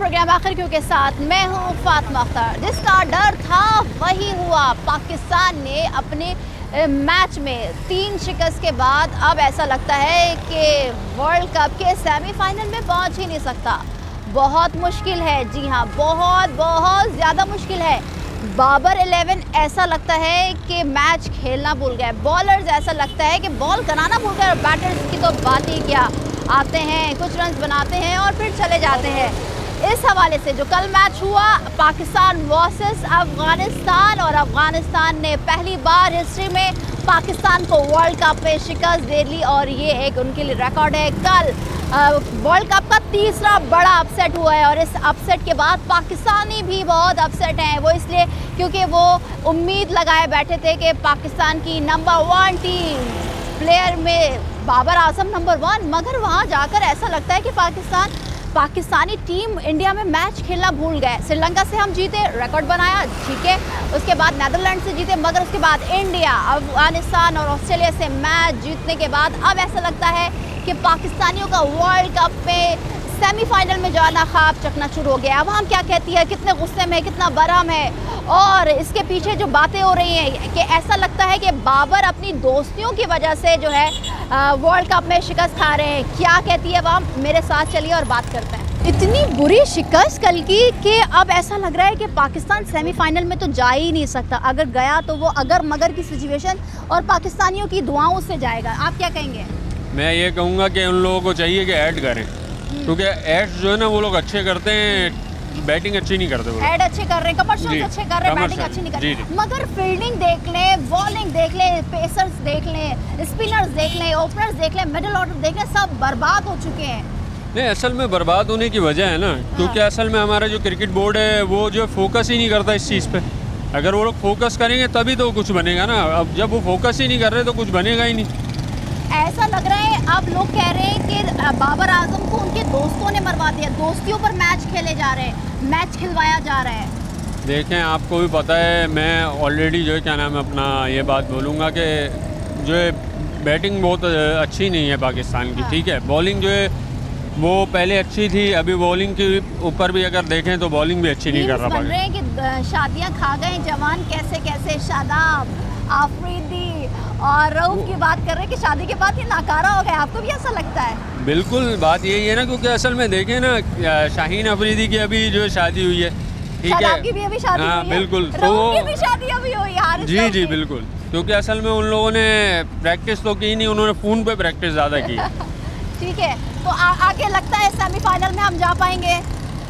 Programme आखिर क्यों के साथ मैं हूँ फातिमा अख्तर। जिसका डर था वही हुआ। पाकिस्तान ने अपने मैच में 3 शिकस्त के बाद अब ऐसा लगता है कि वर्ल्ड कप के सेमीफाइनल में पहुँच ही नहीं सकता। बहुत मुश्किल है, जी हाँ, बहुत ज़्यादा मुश्किल है। बाबर 11 ऐसा लगता है कि मैच खेलना भूल गए। बॉलर्स ऐसा लगता है कि बॉल कराना भूल गए। और बैटर्स की तो बात ही क्या, आते हैं, कुछ रन्स बनाते हैं और फिर चले जाते हैं। इस हवाले से जो कल मैच हुआ पाकिस्तान वर्सेस अफगानिस्तान, और अफगानिस्तान ने पहली बार हिस्ट्री में पाकिस्तान को वर्ल्ड कप में शिकस्त दे ली और ये एक उनके लिए रिकॉर्ड है। कल वर्ल्ड कप का तीसरा बड़ा अपसेट हुआ है और इस अपसेट के बाद पाकिस्तानी भी बहुत अपसेट हैं। वो इसलिए क्योंकि वो उम्मीद लगाए बैठे थे कि पाकिस्तान की नंबर 1 टीम प्लेयर में बाबर आजम नंबर 1, मगर वहाँ जाकर ऐसा लगता है कि पाकिस्तानी टीम इंडिया में मैच खेलना भूल गए। श्रीलंका से हम जीते, रिकॉर्ड बनाया, ठीक है, उसके बाद नीदरलैंड से जीते, मगर उसके बाद इंडिया, अफगानिस्तान और ऑस्ट्रेलिया से मैच जीतने के बाद अब ऐसा लगता है कि पाकिस्तानियों का वर्ल्ड कप में सेमीफाइनल में जाना ख्वाब चकनाचूर हो गया। अब हम क्या कहती है, कितने गुस्से में, कितना बरहम है, और इसके पीछे जो बातें हो रही हैं कि ऐसा लगता है कि बाबर अपनी दोस्तियों की वजह से जो है वर्ल्ड कप में शिकस्त खा रहे हैं। क्या कहती है वह, मेरे साथ चलिए और बात करते हैं। इतनी बुरी शिकस्त कल की कि अब ऐसा लग रहा है कि पाकिस्तान सेमीफाइनल में तो जा ही नहीं सकता। अगर गया तो वो अगर मगर की सिचुएशन और पाकिस्तानियों की दुआओं से जाएगा। आप क्या कहेंगे? मैं ये कहूँगा कि उन लोगों को चाहिए कि ऐड करें, क्योंकि ऐड जो है ना वो लोग अच्छे करते हैं, बैटिंग अच्छी नहीं करते। ऐड अच्छे कर रहे हैं, कमर्शियल अच्छे कर रहे हैं, बैटिंग अच्छी नहीं कर रहे। मगर फील्डिंग देख लें, बॉलिंग देख लें, पेसर्स देख लें, स्पिनर्स देख लें, ओपनर्स देख लें, मिडिल ऑर्डर देख लें, सब बर्बाद हो चुके हैं। नहीं, असल में बर्बाद होने की वजह है ना, क्योंकि असल में हमारा जो क्रिकेट बोर्ड है वो जो फोकस ही नहीं करता इस चीज़ पे। अगर वो लोग फोकस करेंगे तभी तो कुछ बनेगा ना। अब जब वो फोकस ही नहीं कर रहे तो कुछ बनेगा ही नहीं। ऐसा लग रहा है, अब लोग कह रहे हैं कि बाबर आजम को उनके दोस्तों ने मरवा दिया, दोस्तियों पर मैच खेले जा रहे हैं, मैच खिलवाया जा रहा है। देखें, आपको भी पता है, मैं ऑलरेडी जो है क्या नाम है अपना ये बात बोलूँगा कि जो है बैटिंग बहुत अच्छी नहीं है पाकिस्तान की। ठीक है, बॉलिंग जो है वो पहले अच्छी थी, अभी बॉलिंग के ऊपर भी अगर देखें तो बॉलिंग भी अच्छी नहीं कर रहा। बन रहे हैं कि शादियाँ खा गए जवान, कैसे शादाब, आफरीदी और रऊफ की बात कर रहे हैं कि शादी के बाद ये नाकारा हो गया। आपको भी ऐसा लगता है? बिल्कुल, बात यही है ना, क्योंकि असल में देखें ना, शाहीन अफरीदी की अभी जो शादी हुई है, ठीक है, की भी अभी शादी हुई है, बिल्कुल, तो की भी शादी अभी हुई है। जी बिल्कुल, क्योंकि असल में उन लोगों ने प्रैक्टिस तो की नहीं, उन्होंने फ़ोन पे प्रैक्टिस ज़्यादा की। ठीक है, तो आगे लगता है सेमीफाइनल में हम जा पाएंगे?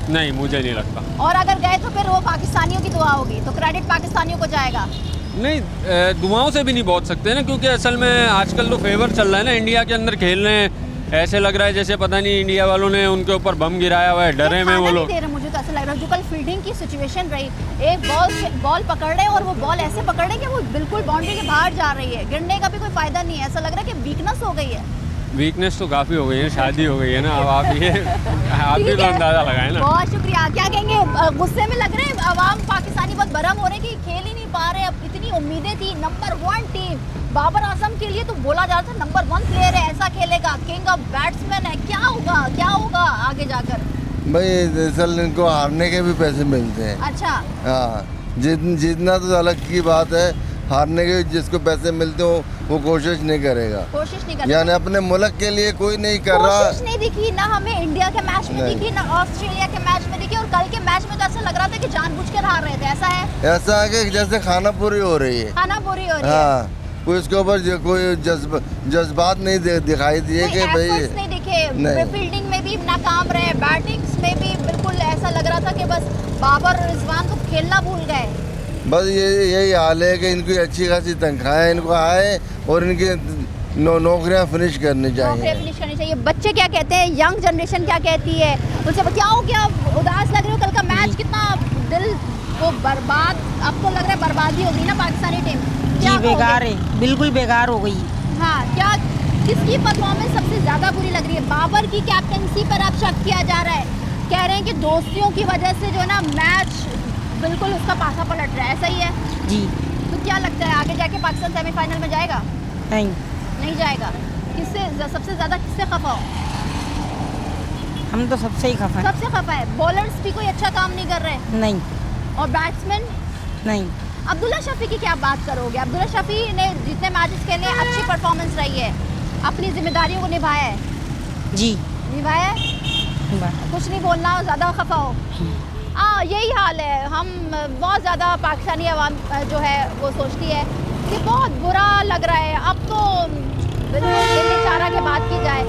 नहीं, मुझे नहीं लगता। और अगर गए तो फिर वो पाकिस्तानियों की दुआ होगी, तो क्रेडिट पाकिस्तानियों को जाएगा? नहीं, दुआओं से भी नहीं पहुंच सकते ना, क्योंकि असल में आजकल तो फेवर चल रहा है ना, इंडिया के अंदर खेल रहे हैं। ऐसे लग रहा है जैसे पता नहीं इंडिया वालों ने उनके ऊपर बम गिराया हुआ है, डरे में वो लोग। मुझे तो ऐसा लग रहा है, जो कल फील्डिंग की सिचुएशन रही, एक बॉल पकड़ रहे हैं और वो बॉल ऐसे पकड़ रहे हैं कि वो बिल्कुल बाउंड्री के बाहर जा रही है, गिरने का भी कोई फायदा नहीं है। ऐसा लग रहा है कि वीकनेस हो गई है। वीकनेस तो काफ़ी हो गई है, शादी हो गई है ना। अब आप भी तो अंदाज़ा लगाए ना। बहुत शुक्रिया। क्या कहेंगे, गुस्से में लग रहे हैं अवाम पाकिस्तानी, बहुत बरहम हो रहे हैं कि खेल ही नहीं पा रहे। अब इतनी उम्मीदें थी, नंबर 1 टीम बाबर आजम के लिए तो बोला जा रहा था नंबर 1 प्लेयर है, ऐसा खेलेगा, किंग ऑफ बैट्समैन है। क्या होगा आगे जाकर? भाई असल इनको हारने के भी पैसे मिलते हैं। अच्छा, हाँ, जीतना तो अलग की बात है, हारने के जिसको पैसे मिलते हो वो कोशिश नहीं करेगा। यानी अपने मुल्क के लिए कोई नहीं कर रहा। कोशिश नहीं दिखी ना हमें इंडिया के मैच में दिखी, ना ऑस्ट्रेलिया के मैच में दिखी, और कल के मैच में तो ऐसा लग रहा था कि जानबूझकर हार रहे थे। ऐसा है? ऐसा है कि जैसे खाना पूरी हो रही है। हाँ, कोई इसके ऊपर कोई जज्बात नहीं दिखाई दिए कि भाई नहीं दिखे। फील्डिंग में भी नाकाम रहे, बैटिंग में भी बिल्कुल ऐसा लग रहा था कि बस बाबर रिजवान तो खेलना भूल गए। बस यही हाल है कि इनकी अच्छी खासी तनख्वाहें इनको आए और इनकी नौकरियां फिनिश करनी चाहिए। बच्चे क्या कहते हैं, यंग जनरेशन क्या कहती है, उनसे क्या हो गया? उदास लग रहे हो? कल का मैच कितना दिल को बर्बाद, अब तो लग रहा है बर्बादी होगी ना पाकिस्तानी टीम। जी बेकार है, बिल्कुल बेकार हो गई। हाँ, क्या किसकी परफॉर्मेंस सबसे ज़्यादा बुरी लग रही है? बाबर की कैप्टनसी पर अब शक किया जा रहा है, कह रहे हैं कि दोस्तियों की वजह से जो है ना मैच बिल्कुल उसका पासा पलट रहा है। ऐसा ही है जी। तो क्या लगता है आगे जाके पाकिस्तान सेमीफाइनल में जाएगा? नहीं जाएगा। किससे सबसे ज़्यादा किससे खफा हो? हम तो सबसे ही खफा है। सबसे खफा है। बॉलर्स भी कोई अच्छा काम नहीं कर रहे नहीं और बैट्समैन नहीं। अब्दुल्ला शफी की क्या बात करोगे? अब्दुल्ला शफी ने जितने मैचेस खेले अच्छी परफॉर्मेंस रही है, अपनी जिम्मेदारियों को निभाया है। जी निभाया है, कुछ नहीं बोलना, ज़्यादा खफा हो। यही हाल है। हम बहुत ज़्यादा पाकिस्तानी अवाम जो है वो सोचती है कि बहुत बुरा लग रहा है, अब तो दिल्ली चारा के बात की जाए,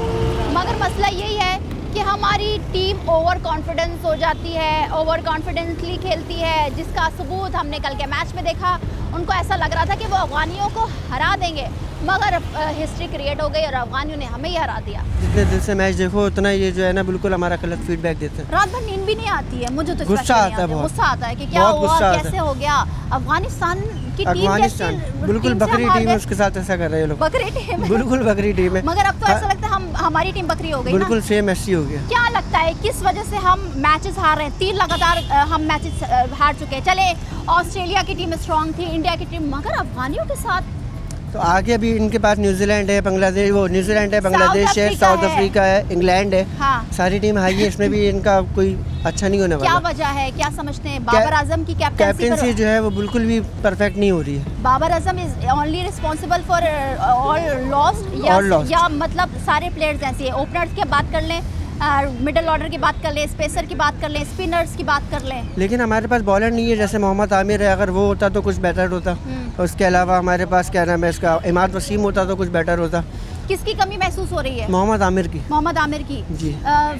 मगर मसला यही है कि हमारी टीम ओवर कॉन्फिडेंस हो जाती है, ओवर कॉन्फिडेंसली खेलती है, जिसका सबूत हमने कल के मैच में देखा। उनको ऐसा लग रहा था कि वो अफगानियों को हरा देंगे, मगर हिस्ट्री क्रिएट हो गई और अफगानियों ने हमें ही हरा दिया। जितने दिल से मैच देखो उतना ये जो है ना बिल्कुल हमारा गलत फीडबैक देते हैं। रात भर नींद भी नहीं आती है मुझे तो, गुस्सा आता है बहुत। गुस्सा आता है कि क्या हुआ, कैसे हो गया। अफगानिस्तान की टीम अफगानिस्तान बिल्कुल बकरी टीम है, उसके साथ ऐसा कर रहे हैं लोग। बकरी टीम है। बिल्कुल बकरी टीम है, मगर अब तो ऐसा लगता है हमारी टीम बकरी हो गई बिल्कुल ना? सेम ऐसी हो गया। क्या लगता है किस वजह से हम मैचेस हार रहे हैं? 3 लगातार हम मैचेस हार चुके हैं। चले ऑस्ट्रेलिया की टीम स्ट्रांग थी, इंडिया की टीम, मगर अफगानियों के साथ तो आगे भी इनके पास न्यूजीलैंड है, बांग्लादेश, वो न्यूजीलैंड है, बांग्लादेश है, साउथ अफ्रीका है, इंग्लैंड है, हाँ। सारी टीम हाई है, इसमें भी इनका कोई अच्छा नहीं होने क्या वाला। वजह है, क्या समझते हैं? बाबर आजम की कैप्टनसी जो है वो बिल्कुल भी परफेक्ट नहीं हो रही है। Babar Azam is only responsible for all lost या मतलब सारे प्लेयर्स ऐसे हैं। ओपनर्स की बात कर लें, मिडिल ऑर्डर की बात कर लें, स्पेसर की बात कर लें, स्पिनर्स की बात कर लें, लेकिन हमारे पास बॉलर नहीं है। जैसे मोहम्मद आमिर है, अगर वो होता तो कुछ बेटर होता। उसके अलावा हमारे पास क्या नाम है इसका, इमाद वसीम होता तो कुछ बेटर होता। किसकी कमी महसूस हो रही है? मोहम्मद आमिर की। मोहम्मद आमिर की जी।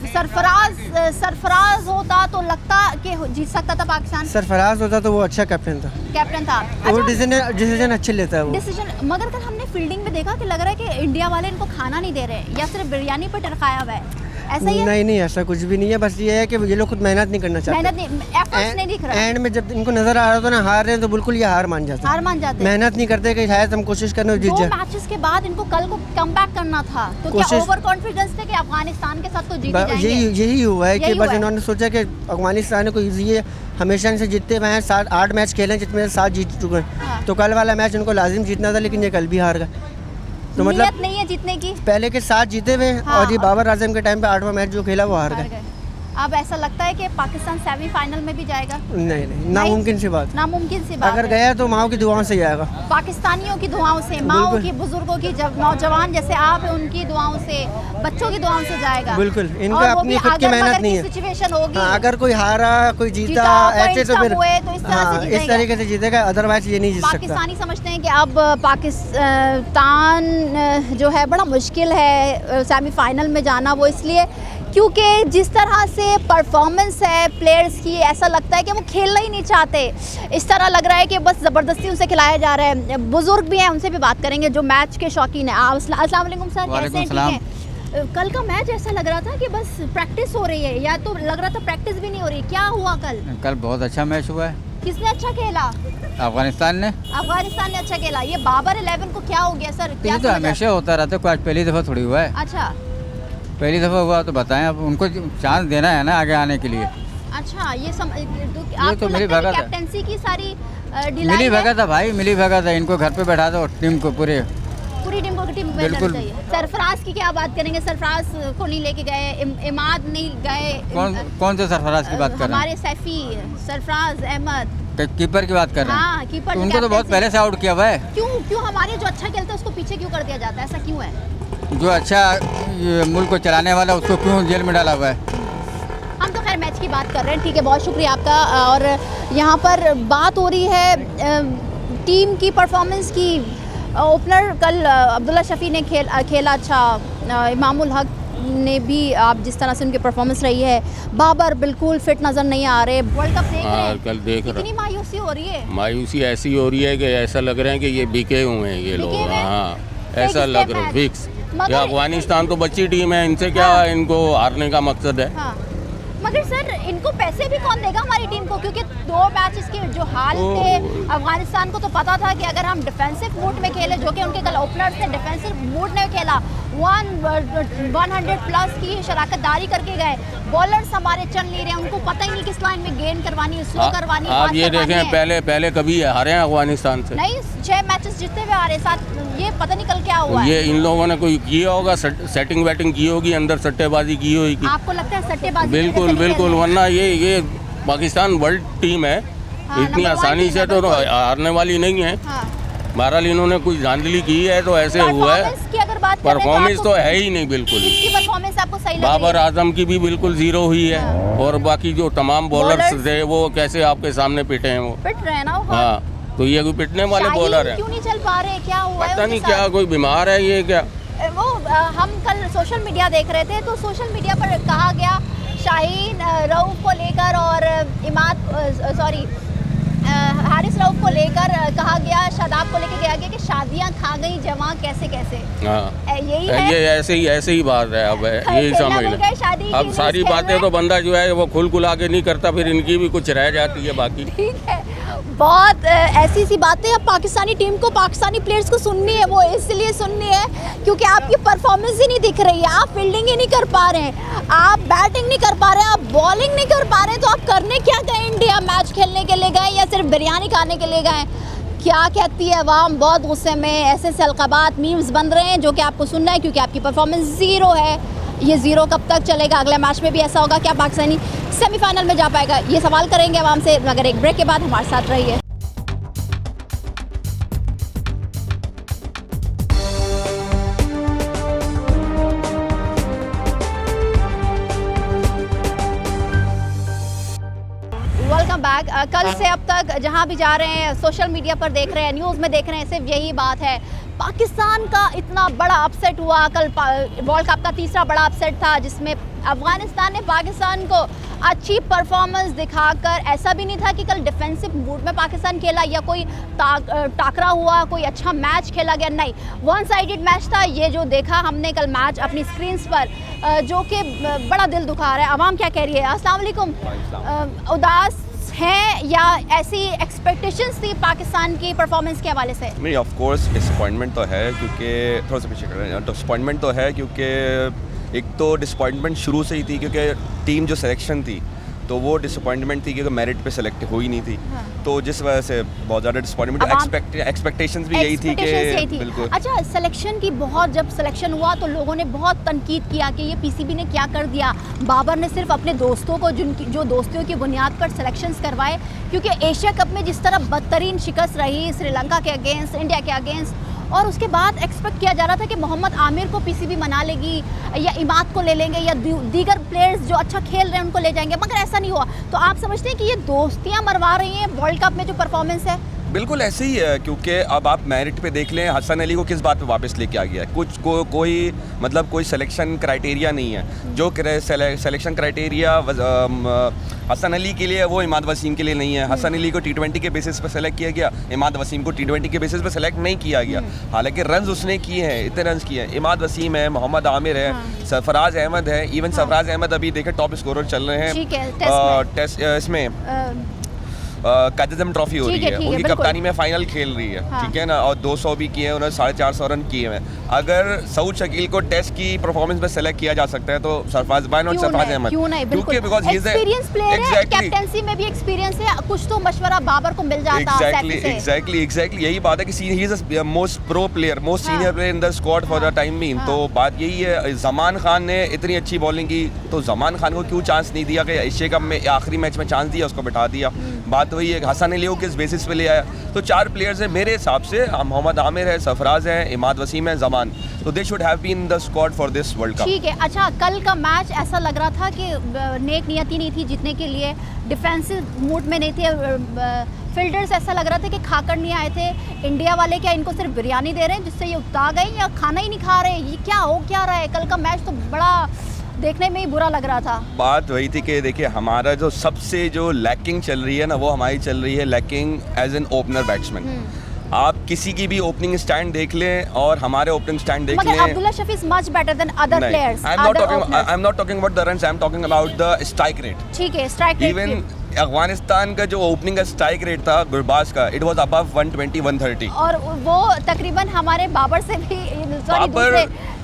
सरफराज होता तो लगता कि जीत सकता था पाकिस्तान। सरफराज होता तो वो अच्छा कैप्टन था, कैप्टन था। वो डिसीजन अच्छे लेता है वो। डिसीजन, मगर कल हमने फील्डिंग में देखा कि लग रहा है कि इंडिया वाले इनको खाना नहीं दे रहे या सिर्फ बिरयानी पर टरकाया हुआ है, ऐसा ही है? नहीं ऐसा कुछ भी नहीं है, बस ये है कि ये लोग खुद मेहनत नहीं करना चाहते। मेहनत नहीं, एफर्ट्स नहीं दिख रहा। एंड में जब इनको नजर आ रहा था ना हार रहे हैं तो बिल्कुल ये हार मान जाते हैं। हार मान जाते हैं। मेहनत नहीं करते कि शायद हम कोशिश करने और जीत 2 जाए। मैचेस के बाद इनको कल को कमबैक करना था, तो क्या कोशिश- ओवर कॉन्फिडेंस थे कि अफगानिस्तान के साथ तो जीत जाएंगे? यही हुआ है कि यही बस हुआ है। इन्होंने सोचा कि अफगानिस्तान को ये हमेशा से जीतते हुए हैं, 7-8 मैच खेले जिसमें 7 जीत चुके हैं। हाँ। तो कल वाला मैच इनको लाजिम जीतना था, लेकिन ये कल भी हार गए। तो नियत मतलब नहीं है जीतने की। पहले के 7 जीते हुए हैं हाँ, और ये बाबर आजम के टाइम पे 8वां मैच जो खेला वो हार हार गए। गए। अब ऐसा लगता है कि पाकिस्तान सेमीफाइनल में भी जाएगा? नहीं नामुमकिन सी बात। नामुमकिन सी बात अगर है। गया तो माओ की दुआओं से जाएगा। पाकिस्तानियों की दुआओं से, माओ बिल्कुल। की, बुजुर्गों की, जब नौजवान जैसे आप हैं उनकी दुआओं से, बच्चों की दुआओं से जाएगा। बिल्कुल, इनका और वो अपनी भी खुद की अगर मेहनत मगर नहीं की है। सिचुएशन होगी। हाँ, अगर कोई हारा कोई जीता कोई ऐसे तो फिर हुए तो इस तरह से हाँ, जीतेगा। इस तरीके से जीतेगा, अदरवाइज ये नहीं जीत सकता। पाकिस्तानी समझते हैं कि अब पाकिस्तान जो है बड़ा मुश्किल है सेमीफाइनल में जाना, वो इसलिए क्योंकि जिस तरह से परफॉर्मेंस है प्लेयर्स की, ऐसा लगता है कि वो खेलना ही नहीं चाहते। इस तरह लग रहा है कि बस ज़बरदस्ती उनसे खिलाया जा रहा है। बुजुर्ग भी हैं, उनसे भी बात करेंगे जो मैच के शौकीन हैं। अस्सलाम वालेकुम सर, कैसे हैं? ठीक हैं? कल का मैच ऐसा लग रहा था कि बस प्रैक्टिस हो रही है, या तो लग रहा था प्रैक्टिस भी नहीं हो रही। क्या हुआ कल? कल बहुत अच्छा मैच हुआ है। किसने अच्छा खेला? अफगानिस्तान ने। अफगानिस्तान ने अच्छा खेला। ये बाबर 11 को क्या हो गया सर? क्या ये तो समझ हमेशा होता रहता है, कोई आज पहली दफ़ा थोड़ी हुआ है। अच्छा पहली दफ़ा हुआ तो बताएं, अब उनको चांस देना है ना आगे आने के लिए। अच्छा, ये तो मिली भगत है। कैप्टनसी की सारी ढिलाई मिली है? भगत है भाई, मिली भगत है। इनको घर पे बैठा दो टीम को, पूरी टीम को टीम में बिल्कुल। चाहिए। सरफराज की क्या बात करेंगे? सरफराज को नहीं लेके गए, इमाद नहीं गए। कौन से सरफराज की बात कर रहे हमारे सैफी, सरफराज अहमद, हैं? कीपर की बात कर रहे हैं? हाँ कीपर। तो उनको तो बहुत पहले से आउट किया हुआ है। क्यों हमारे जो अच्छा खेलता है उसको पीछे क्यों कर दिया जाता है? ऐसा क्यों है? जो अच्छा ये मुल्क को चलाने वाला उसको क्यों जेल में डाला हुआ है? हम तो खैर मैच की बात कर रहे हैं, ठीक है, बहुत शुक्रिया आपका। और यहाँ पर बात हो रही है टीम की परफॉर्मेंस की। ओपनर कल अब्दुल्ला शफी ने खेला अच्छा, इमामुल हक ने भी, आप जिस तरह से उनकी परफॉर्मेंस रही है। बाबर बिल्कुल फिट नज़र नहीं आ रहे। वर्ल्ड कप देख रहे हैं? कल देख रहा। कितनी मायूसी हो रही है? मायूसी ऐसी हो रही है कि ऐसा लग रहा है कि ये बिके हुए हैं ये लोग। बिके हुए? हाँ, फिर ऐसा किसके लग रहा है मैच? फिक्स। मगर- ये अफगानिस्तान तो बच्ची टीम है, इनसे क्या हाँ। इनको हारने का मकसद है। हाँ, मगर सर इनको पैसे भी कौन देगा हमारी टीम को? क्योंकि 2 मैचेस के जो हाल थे, अफगानिस्तान को तो पता था कि अगर हम डिफेंसिव मूड में खेले, जो कि उनके कल ओपनर्स ने डिफेंसिव मूड में खेला, 100 प्लस की शराकत दारी करके गए। बॉलर्स हमारे चल नहीं रहे, उनको पता ही नहीं किस लाइन में गेंद करवानी है, स्लो करवानी है, आप fast ये करवानी देखें, है। पहले कभी हारे हैं अफगानिस्तान से? नहीं, 6 मैचेस जीते हुए आ रहे साथ, ये पता नहीं कल क्या हुआ ये है। इन लोगों ने कोई किया होगा, सेटिंग वेटिंग की होगी, अंदर सट्टेबाजी की होगी। आपको लगता है सट्टेबाजी? बिल्कुल बिल्कुल, वरना ये पाकिस्तान वर्ल्ड टीम है, हाँ, इतनी नंबर 1 आसानी टीम से है, तो बिल्कुल। हारने वाली नहीं है। हाँ। बहरहाल इन्होंने कुछ धांधली की है तो ऐसे हुआ है। परफॉर्मेंस की अगर बात करें परफॉर्मेंस आपको तो है ही नहीं बिल्कुल। किसकी परफॉर्मेंस आपको सही लग बाबर रही है? आजम की भी बिल्कुल जीरो हुई है, और बाकी जो तमाम बॉलर्स बॉलर्स? थे वो कैसे आपके सामने पिटे हैं वो। पिट रहे हैं ना वो। हाँ, तो ये कोई पिटने वाले शाहीन बॉलर है? क्यों नहीं चल पा रहे, क्या हुआ है पता उनके नहीं साथ? क्या, कोई बीमार है ये क्या? वो हम कल सोशल मीडिया देख रहे थे, तो सोशल मीडिया पर कहा गया शाहीन रऊफ को लेकर और हारिस रऊफ को लेकर कहा गया, शादाब को लेकर कहा गया कि शादियां खा गई जवां कैसे कैसे। हाँ, यही है। ये ऐसे ही बात है। अब यही खेलना समझ भूल गए, शादी लो। की अब न्यूज़ सारी खेल बातें रहे तो हैं। बंदा जो है वो खुल आके नहीं करता, फिर इनकी भी कुछ रह जाती है बाकी। ठीक है, बहुत ऐसी सी बातें अब पाकिस्तानी टीम को, पाकिस्तानी प्लेयर्स को सुननी है, वो इसलिए सुननी है क्योंकि आपकी परफॉर्मेंस ही नहीं दिख रही है, आप फील्डिंग ही नहीं कर पा रहे हैं, आप बैटिंग नहीं कर पा रहे हैं, आप बॉलिंग नहीं कर पा रहे हैं, तो आप करने क्या गए? इंडिया मैच खेलने के लिए गए या सिर्फ बिरयानी खाने के लिए गए? क्या कहती है अवाम? बहुत गुस्से में, ऐसे अलकाबात मीम्स बन रहे हैं जो कि आपको सुनना है क्योंकि आपकी परफॉर्मेंस ज़ीरो है। ये ज़ीरो कब तक चलेगा? अगले मैच में भी ऐसा होगा? क्या पाकिस्तानी सेमीफाइनल में जा पाएगा? ये सवाल करेंगे अवाम से, मगर एक ब्रेक के बाद हमारे साथ रहिए। Welcome back. कल से अब तक जहां भी जा रहे हैं, सोशल मीडिया पर देख रहे हैं, न्यूज़ में देख रहे हैं, सिर्फ यही बात है, पाकिस्तान का इतना बड़ा अपसेट हुआ। कल वर्ल्ड कप का तीसरा बड़ा अपसेट था जिसमें अफगानिस्तान ने पाकिस्तान को अच्छी परफॉर्मेंस दिखाकर, ऐसा भी नहीं था कि कल डिफेंसिव मूड में पाकिस्तान खेला या कोई टाकरा हुआ, कोई अच्छा मैच खेला गया, नहीं, वन साइडेड मैच था। ये जो देखा हमने कल मैच अपनी स्क्रीन्स पर, जो कि बड़ा दिल दुखा रहा है। अवाम क्या कह रही है? अस्सलाम वालेकुम। उदास हैं या ऐसी एक्सपेक्टेशंस थी पाकिस्तान की परफॉर्मेंस के हवाले से? नहीं, ऑफ कोर्स डिसअपॉइंटमेंट तो है, क्योंकि थोड़ा सा पीछे कर रहे हैं। डिसअपॉइंटमेंट तो है क्योंकि एक तो डिसअपॉइंटमेंट शुरू से ही थी क्योंकि टीम जो सिलेक्शन थी तो वो डिसअपॉइंटमेंट थी क्योंकि मेरिट पे सेलेक्ट हो ही नहीं थी। हाँ। तो जिस वजह से बहुत ज़्यादा डिसअपॉइंटमेंट, एक्सपेक्टेशंस भी यही थी कि बिल्कुल। अच्छा, सिलेक्शन की बहुत, जब सिलेक्शन हुआ तो लोगों ने बहुत तनकीद किया कि ये पीसीबी ने क्या कर दिया। बाबर ने सिर्फ अपने दोस्तों को, जो दोस्तियों की बुनियाद पर सिलेक्शंस करवाए, क्योंकि एशिया कप में जिस तरह बदतरीन शिकस्त रही श्रीलंका के अगेंस्ट, इंडिया के अगेंस्ट, और उसके बाद एक्सपेक्ट किया जा रहा था कि मोहम्मद आमिर को पीसीबी मना लेगी या इमाद को ले लेंगे या दीगर प्लेयर्स जो अच्छा खेल रहे हैं उनको ले जाएंगे, मगर ऐसा नहीं हुआ। तो आप समझते हैं कि ये दोस्तियां मरवा रही हैं वर्ल्ड कप में जो परफॉर्मेंस है? बिल्कुल ऐसे ही है, क्योंकि अब आप मेरिट पे देख लें, हसन अली को किस बात पे वापस लेके आ गया है? कोई मतलब कोई सिलेक्शन क्राइटेरिया नहीं है। जो सिलेक्शन क्राइटेरिया हसन अली के लिए वो इमाद वसीम के लिए नहीं है। हसन अली को T20 के बेसिस पे सेलेक्ट किया गया, इमाद वसीम को T20 के बेसिस पे सेलेक्ट नहीं किया गया। हालांकि रन्स उसने किए हैं, इतने रन्स किए हैं। इमाद वसीम है, मोहम्मद आमिर है, सरफराज अहमद है, इवन सरफराज अहमद अभी देखे टॉप स्कोरर चल रहे हैं टेस्ट इसमें काजम ट्रॉफी हो रही है, उनकी कप्तानी में फाइनल खेल रही है। हाँ। ठीक है ना, और 200 भी किए हैं उन्होंने, 450 रन किए हैं। अगर सऊद शकील को टेस्ट की परफॉर्मेंस में सेलेक्ट किया जा सकता है तो सरफराज भाई और सरफराज अहमद क्यों नहीं? बिल्कुल, because he is experience player है, कैप्टेंसी में भी एक्सपीरियंस है, कुछ तो मशवरा बाबर को मिल जाता है। एग्जैक्टली यही बात है कि he is the most pro player, most senior player in the squad for the time being. तो बात यही है, जमान खान ने इतनी अच्छी बॉलिंग की तो जमान खान को क्यों चांस नहीं दिया कि एशिया कप में आखिरी मैच में चांस दिया, उसको बिठा दिया। बात वही है, हसन अली को किस बेसिस पे ले आया? तो 4 प्लेयर्स हैं मेरे हिसाब से, मोहम्मद आमिर है, सरफराज है, इमाद वसीम है, जमान, तो they should have been the squad for this world cup. ठीक है। अच्छा, कल का मैच ऐसा लग रहा था कि नेक नियति नहीं थी जीतने के लिए, डिफेंसिव मूड में नहीं थे फील्डर्स, ऐसा लग रहा था कि खाकर नहीं आए थे। इंडिया वाले क्या इनको सिर्फ बिरयानी दे रहे हैं जिससे ये उकता गए, या खाना ही नहीं खा रहे? ये क्या हो क्या रहा है? कल का मैच तो बड़ा देखने में ही बुरा लग रहा था। बात वही थी कि देखिए, हमारा जो सबसे जो लैकिंग चल रही है ना, वो हमारी चल रही है lacking as an opener batsman. आप किसी की भी ओपनिंग स्टैंड देख लें और हमारे ओपनिंग स्टैंड देख लें, Abdullah Shafi is much better than other players. I am not talking about the runs, I am talking about the strike rate. ठीक है, स्ट्राइक रेट। इवन अफगानिस्तान का जो ओपनिंग का स्ट्राइक रेट था गुरबाज का, इट वाज अबव 120-130, और वो तकरीबन हमारे बाबर से भी,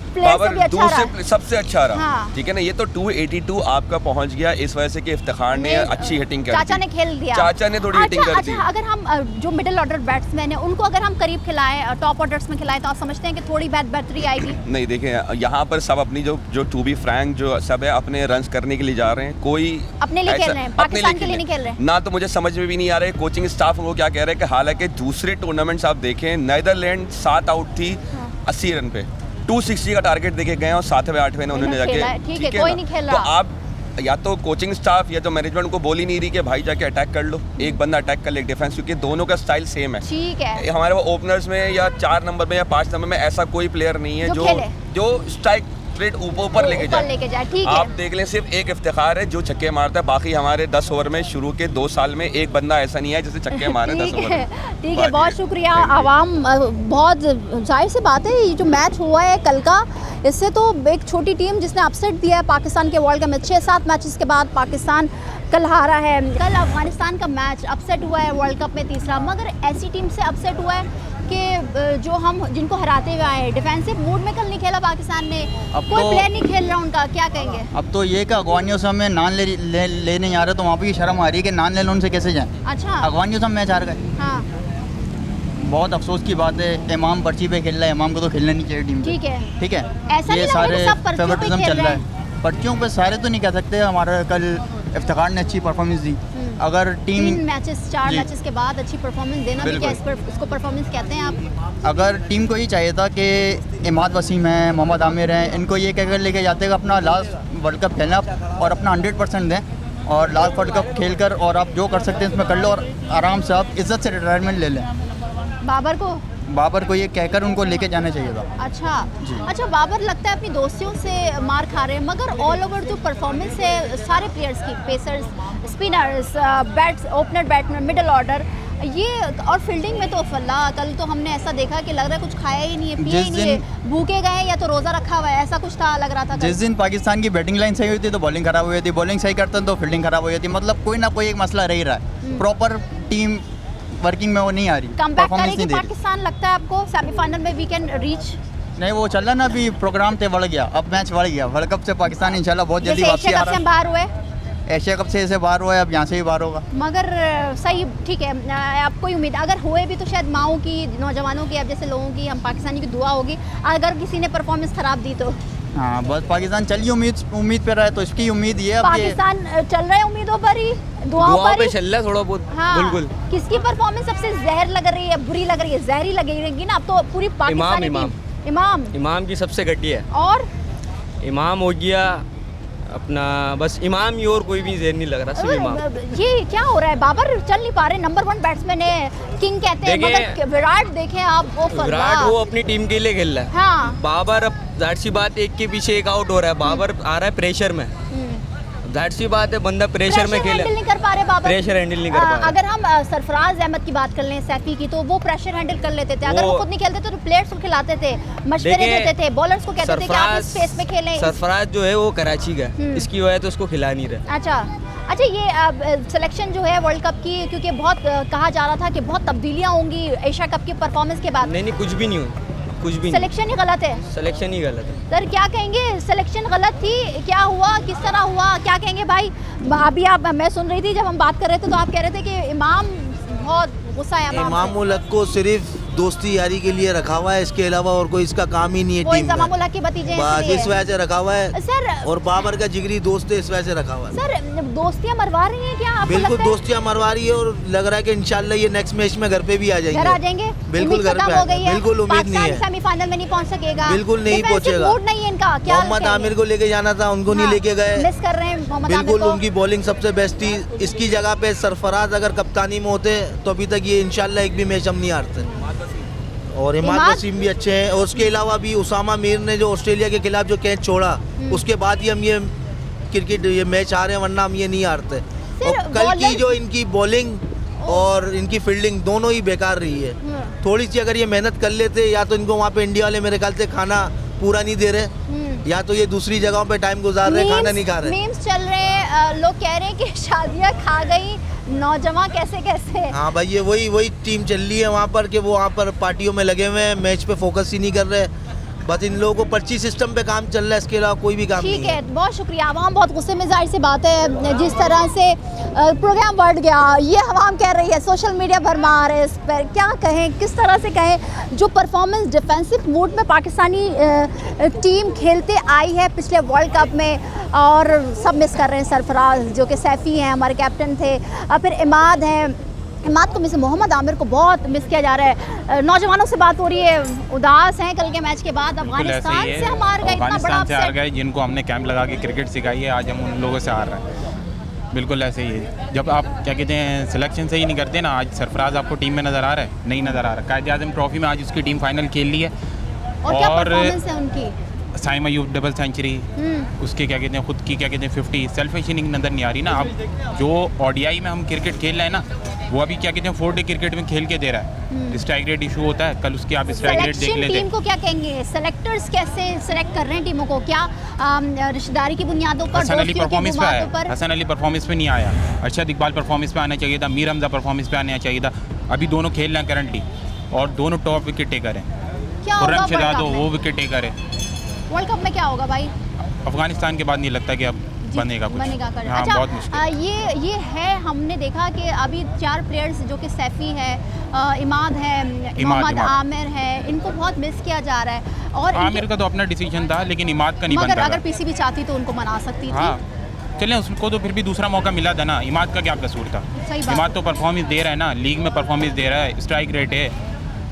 प्लेयर से भी अच्छा रहा। दूसरे सबसे अच्छा रहा, हाँ। ठीक है ना। ये तो 282 आपका पहुंच गया इस वजह से कि इफ्तिखार ने अच्छी हिटिंग कर दी। चाचा ने खेल दिया, चाचा ने थोड़ी हिटिंग कर दी। अच्छा, अगर हम जो मिडिल ऑर्डर बैट्समैन है उनको अगर हम करीब खिलाएं, टॉप ऑर्डर्स में खिलाएं, तो आप समझते हैं कि थोड़ी बेहतरी आएगी? नहीं, देखें यहाँ पर सब अपनी जो टू बी फ्रैंक जो सब है अपने रन्स करने के लिए जा रहे हैं, कोई अपने लिए खेल रहे हैं, पाकिस्तान के लिए नहीं खेल रहे। ना तो मुझे समझ में भी नहीं आ रहा है कोचिंग स्टाफ वो क्या कह रहे हैं कि हालांकि दूसरे टूर्नामेंट्स आप देखें, नीदरलैंड 7 आउट थी 80 रन पे, 260 का टारगेट देके गए और 7वें 8वें ने उन्होंने जाके, ठीक है, कोई नहीं खेल रहा। तो आप या तो कोचिंग स्टाफ या तो मैनेजमेंट को बोल ही नहीं रही कि भाई जाके अटैक कर लो, एक बंदा अटैक कर ले, एक डिफेंस, क्योंकि दोनों का स्टाइल सेम है। ठीक है, हमारे वो ओपनर्स में या 4 नंबर में या 5 नंबर में ऐसा कोई प्लेयर नहीं है जो स्ट्राइक रेट ऊपर लेके जाए। ठीक है, आप देख लें, सिर्फ एक इफ्तिखार है जो छक्के मारता है, बाकी हमारे 10 ओवर में शुरू के 2 साल में एक बंदा ऐसा नहीं है जिसे छक्के मारे 10 ओवर में। ठीक है, बहुत शुक्रिया आवाम। बहुत जाहिर सी बात है, ये जो मैच हुआ है कल का, इससे तो एक छोटी टीम जिसने अपसेट दिया है पाकिस्तान के वर्ल्ड कप में, 6-7 मैचेस के बाद पाकिस्तान कल हारा है। कल अफगानिस्तान का मैच अपसेट हुआ है वर्ल्ड कप में तीसरा, मगर ऐसी टीम से अपसेट हुआ है कि जो हम जिनको हराते हुए आए, डिफेंसिव मूड में कल नहीं खेला पाकिस्तान ने, कोई प्लेयर नहीं खेल रहा उनका, क्या कहेंगे? अब तो ये कि अफगानियों से हमें नान ले नहीं आ रहे, तो वहाँ पे शर्म आ रही है कि नान ले लो उनसे कैसे जाएं। अच्छा, अफगानियों से हम मैच हार गए। हाँ, बहुत अफसोस की बात है। इमाम पर्ची पे खेल रहा है, इमाम को तो खेलना नहीं चाहिए टीम पे। ठीक है, ऐसा नहीं ये लग रहा सारे कि सब पर्चियों पे फेवरेटिज्म खेल चल रहे रहा है। पर्चियों पे सारे तो नहीं कह सकते। हमारा कल इफ्तिखार ने अच्छी परफॉर्मेंस दी। अगर टीम 4 मैचेस के बाद अच्छी परफॉर्मेंस देना भी क्या इसको परफॉर्मेंस कहते हैं आप? अगर टीम को ये चाहिए था कि इमाद वसीम है, मोहम्मद आमिर हैं, इनको ये कहकर लेके जाते हैं अपना लास्ट वर्ल्ड कप खेलना और अपना 100% दें और लास्ट वर्ल्ड कप खेल कर और आप जो कर सकते हैं इसमें कर लो और आराम से आप इज्जत से रिटायरमेंट ले लें। बाबर को ये कहकर उनको लेके जाना चाहिए था। अच्छा, बाबर लगता है अपनी दोस्तियों से मार खा रहे हैं, मगर ऑल ओवर जो परफॉर्मेंस है सारे प्लेयर्स की, pacers, spinners, opener, batsman, middle order, ये और फील्डिंग में तो अल्लाह, कल तो हमने ऐसा देखा कि लग रहा है कुछ खाया ही नहीं है, पिया ही नहीं है, भूखे गए या तो रोज़ा रखा हुआ है, ऐसा कुछ था, लग रहा था। जिस दिन पाकिस्तान की बैटिंग लाइन सही हुई थी तो बॉलिंग खराब हुई थी, बॉलिंग सही करते तो फील्डिंग खराब हुई थी। मतलब कोई ना कोई एक मसला रह रहा है, प्रॉपर टीम वर्किंग में वो नहीं आ रही, परफॉर्मेंस नहीं दे रही। पाकिस्तान लगता है आपको सेमीफाइनल में वी कैन रीच? नहीं, वो चल रहा ना, अभी प्रोग्राम से बढ़ गया, अब मैच बढ़ गया। वर्ल्ड कप से पाकिस्तान इंशाल्लाह बहुत जल्दी वापसी आ रहा है। बाहर हुए, एशिया कप से बाहर हुआ है, अब यहाँ से भी बाहर होगा। मगर सही, ठीक है, आपको उम्मीद, अगर हुए भी तो शायद माओ की, नौजवानों की, अब जैसे लोगों की, हम पाकिस्तानी की दुआ होगी अगर किसी ने परफॉर्मेंस खराब दी तो। हाँ, बस पाकिस्तान चलिए उम्मीद पे रहा है, तो इसकी उम्मीद ये है पाकिस्तान चल रहा है उम्मीदों पर ही, दुआओं पर ही चल रहा है थोड़ा बहुत। हाँ, बिल्कुल। किसकी परफॉर्मेंस सबसे जहर लग रही है, बुरी लग रही है? जहरी लगेगी ना अब तो पूरी पाकिस्तान। इमाम की सबसे घटिया है। और इमाम हो गया अपना, बस इमाम ही, और कोई भी जहर नहीं लग रहा, सिर्फ इमाम। ये क्या हो रहा है? बाबर चल नहीं पा रहे, नंबर 1 बैट्समैन है, किंग कहते हैं, मगर विराट देखें आप, विराट वो अपनी टीम के लिए खेल रहा है। हाँ, बाबर अब जाहिर सी बात एक के पीछे एक आउट हो रहा है, बाबर आ रहा है प्रेशर में, जाहिर सी बात है बंदा प्रेशर में खेले, नहीं कर पा रहे बाबर, प्रेशर हैंडल नहीं कर पा रहे। अगर हम सरफराज अहमद की बात कर लें, सैफी की, तो वो प्रेशर हैंडल कर लेते थे, अगर वो खुद नहीं खेलते तो प्लेयर्स को खिलाते थे, मशवरे देते थे, बॉलर्स को कहते थे कि आप इस स्पेस में खेलें। सरफराज जो है वो कराची का, इसकी वजह तो उसको खिला नहीं रहे। अच्छा, ये सिलेक्शन जो है वर्ल्ड कप की, क्योंकि बहुत कहा जा रहा था कि बहुत तब्दीलियाँ होंगी एशिया कप की परफॉर्मेंस के बाद। नहीं, कुछ भी नहीं हुई, कुछ भी। सिलेक्शन ही गलत है, सिलेक्शन ही गलत है। सर क्या कहेंगे, सिलेक्शन गलत थी, क्या हुआ, किस तरह हुआ, क्या कहेंगे भाई? अभी मैं सुन रही थी जब हम बात कर रहे थे तो आप कह रहे थे कि इमाम बहुत गुस्सा है। इमाम उल-हक को सिर्फ दोस्ती यारी के लिए रखा हुआ है, इसके अलावा और कोई इसका काम ही नहीं है टीम में। इमाम की भतीजे बस इस वजह से रखा हुआ है सर, और बाबर का जिगरी दोस्त है, इस वजह से रखा हुआ है। सर दोस्तियां मरवा रही हैं क्या आपको? बिल्कुल दोस्तियां मरवा रही है और लग रहा है कि इंशाल्लाह ये नेक्स्ट मैच में घर पे भी आ जाएंगे। बिल्कुल घर पे आ जाएंगे, बिल्कुल उम्मीद नहीं है। सेमीफाइनल में नहीं पहुंच सकेगा, बिल्कुल नहीं पहुंचेगा। नहीं है इनका, क्या मोहम्मद आमिर को लेके जाना था, उनको नहीं लेके गए, मिस कर रहे हैं मोहम्मद आमिर बिल्कुल को। उनकी बॉलिंग सबसे बेस्ट थी, इसकी जगह पे सरफराज अगर कप्तानी में होते तो अभी तक ये इंशाल्लाह एक भी मैच हम नहीं हारते। और इमाद वसीम भी अच्छे हैं, और उसके अलावा भी उसामा मीर ने जो ऑस्ट्रेलिया के खिलाफ जो कैच छोड़ा, उसके बाद ही हम ये क्रिकेट ये मैच हारे हैं, वरना हम ये नहीं हारते। और कल की जो इनकी बॉलिंग और इनकी फील्डिंग दोनों ही बेकार रही है। थोड़ी सी अगर ये मेहनत कर लेते, या तो इनको वहाँ पे इंडिया वाले मेरे ख्याल से खाना पूरा नहीं दे रहे, या तो ये दूसरी जगहों पे टाइम गुजार रहे, खाना नहीं खा रहे। मीम्स चल रहे हैं, लोग कह रहे हैं कि शादियाँ खा गई नौजवान कैसे। हाँ भाई, ये वही टीम चल रही है वहाँ पर कि वो वहाँ पर पार्टियों में लगे हुए हैं, मैच पे फोकस ही नहीं कर रहे। बस इन लोगों को पर्ची सिस्टम पे काम चल रहा है, इसके अलावा कोई भी काम नहीं ठीक है, बहुत शुक्रिया। आवाम बहुत गुस्से में, जाहिर सी बात है, जिस तरह से प्रोग्राम बढ़ गया, ये आवाम कह रही है, सोशल मीडिया भरमा आ रहे हैं इस पर, क्या कहें, किस तरह से कहें। जो परफॉर्मेंस डिफेंसिव मूड में पाकिस्तानी टीम खेलते आई है पिछले वर्ल्ड कप में, और सब मिस कर रहे हैं। सरफराज जो कि सैफ़ी हैं, हमारे कैप्टन थे, और फिर इमाद हैं, इमाद को मिस, मोहम्मद आमिर को बहुत मिस किया जा रहा है। नौजवानों से बात हो रही है, उदास हैं कल के मैच के बाद। अफगानिस्तान से हम हार गए, इतना बड़ा से हार गए, जिनको हमने कैंप लगा के क्रिकेट सिखाई है, आज हम उन लोगों से हार रहे हैं। बिल्कुल ऐसे ही है। जब आप क्या कहते हैं सिलेक्शन सही नहीं करते ना, आज सरफराज आपको टीम में नज़र आ रहा है, नहीं नज़र आ रहा। कायद-ए-आज़म ट्रॉफी में आज उसकी टीम फाइनल खेल ली है, और क्या परफॉर्मेंस है उनकी। साइम अयूब डबल सेंचुरी, उसके क्या कहते हैं खुद की क्या कहते हैं 50, सेल्फ इनिंग नज़र नहीं आ रही ना। अब जो ओडीआई में हम क्रिकेट खेल रहे हैं ना, वो अभी क्या कहते हैं 4 डे क्रिकेट में खेल के दे रहा है। स्ट्राइक रेट इशू होता है, कल उसकी आप स्ट्राइक रेट देख लेते। टीम को क्या कहेंगे, सेलेक्टर्स कैसे सेलेक्ट कर रहे हैं टीमों को, क्या रिश्तेदारी की बुनियादों पर, हसन अली परफॉर्मेंस पे आया, पर? हसन अली परफॉर्मेंस पे नहीं आया, अरशद इकबाल परफॉर्मेंस पे आना चाहिए था, मीर हमजा परफॉर्मेंस पे आना चाहिए था। अभी दोनों खेल रहे हैं करंटली, और दोनों टॉप विकेट टेकर हैं। खुर्रम शहजाद वो विकेट टेकर है। वर्ल्ड कप में क्या होगा भाई? अफगानिस्तान के बाद नहीं लगता कि अब बनेगा कुछ। हाँ, अच्छा, बहुत मुश्किल। ये है, हमने देखा कि अभी 4 प्लेयर्स जो कि सैफ़ी है, इमाद है, मोहम्मद आमिर है, इनको बहुत मिस किया जा रहा है। और आमिर का तो अपना डिसीजन था, लेकिन इमाद का नहीं बनता। अगर पीसीबी चाहती तो उनको मना सकती थी। हाँ, चलें, उसको तो फिर भी दूसरा मौका मिला था ना। इमाद का क्या कसूर था? इमाद तो परफॉर्मेंस दे रहा है ना, लीग में परफॉर्मेंस दे रहा है, स्ट्राइक रेट है।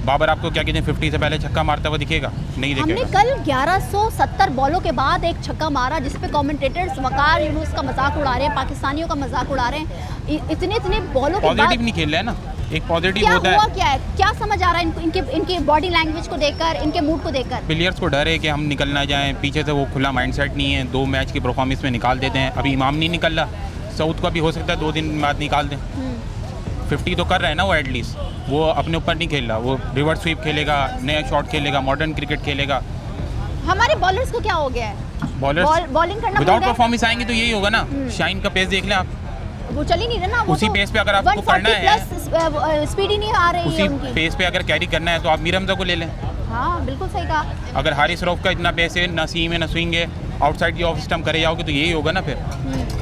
बाबर आपको क्या कहते हैं 50 से पहले छक्का मारता हुआ दिखेगा? नहीं दिखेगा। हमने कल 1170 बॉलों के बाद एक छक्का मारा, जिस पे कमेंटेटर्स वकार यूनुस का मजाक उड़ा रहे हैं, पाकिस्तानियों का मजाक उड़ा रहे हैं। इतने बॉलों के बाद पॉजिटिव नहीं खेल रहे हैं ना, एक पॉजिटिव होता है। क्या है, क्या समझ आ रहा है इनकी बॉडी लैंग्वेज को देखकर, इनके मूड को देखकर? प्लेयर्स को डर है कि हम निकल ना जाएं, पीछे से वो खुला माइंडसेट नहीं है। 2 मैच की परफॉर्मेंस में निकाल देते हैं। अभी इमाम नहीं निकल रहा, साउथ को भी हो सकता है 2 दिन बाद निकाल दें। 50 तो कर रहे हैं ना वो, एटलीस्ट वो अपने ऊपर नहीं खेल रहा, वो रिवर्स स्वीप खेलेगा, नया शॉट खेलेगा, मॉडर्न क्रिकेट खेलेगा। हमारे बॉलर्स को क्या हो गया है? बॉलिंग करना विदाउट परफॉर्मेंस आएंगे तो यही होगा ना। शाइन का पेस देख लें आप, वो चल ही नहीं रहा ना। उसी पेस पे अगर आपको करना है, स्पीड ही नहीं आ रही है उसी पेस पे अगर कैरी करना है तो आप मीर हमजा को ले लें। हाँ, बिल्कुल सही कहा। अगर हारिस रऊफ का इतना पेस है, ना सीम है ना स्विंग है, आउटसाइड की ऑफ स्टंप करे जाओगे तो यही होगा ना फिर।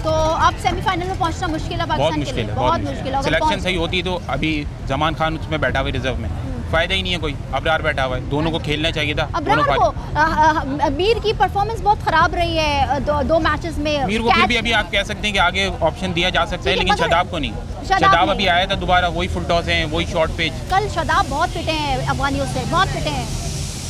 तो अब सेमीफाइनल में पहुंचना मुश्किल है पाकिस्तान के लिए, बहुत मुश्किल है। सिलेक्शन सही होती तो अभी जमान खान उसमें बैठा हुआ रिजर्व में, फायदा ही नहीं है कोई। अबरार बैठा हुआ है, दोनों को खेलना चाहिए था। अबरार को मीर की परफॉर्मेंस बहुत खराब रही है 2 मैचेस में। मीर को फिर भी अभी आप कह सकते हैं कि आगे ऑप्शन दिया जा सकता है, लेकिन शादाब को नहीं। शादाब अभी आया था दोबारा, वही फुल टॉस है, वही शॉर्ट पिच। कल शादाब बहुत फिटे हैं अफगानियों से, बहुत फिटे हैं,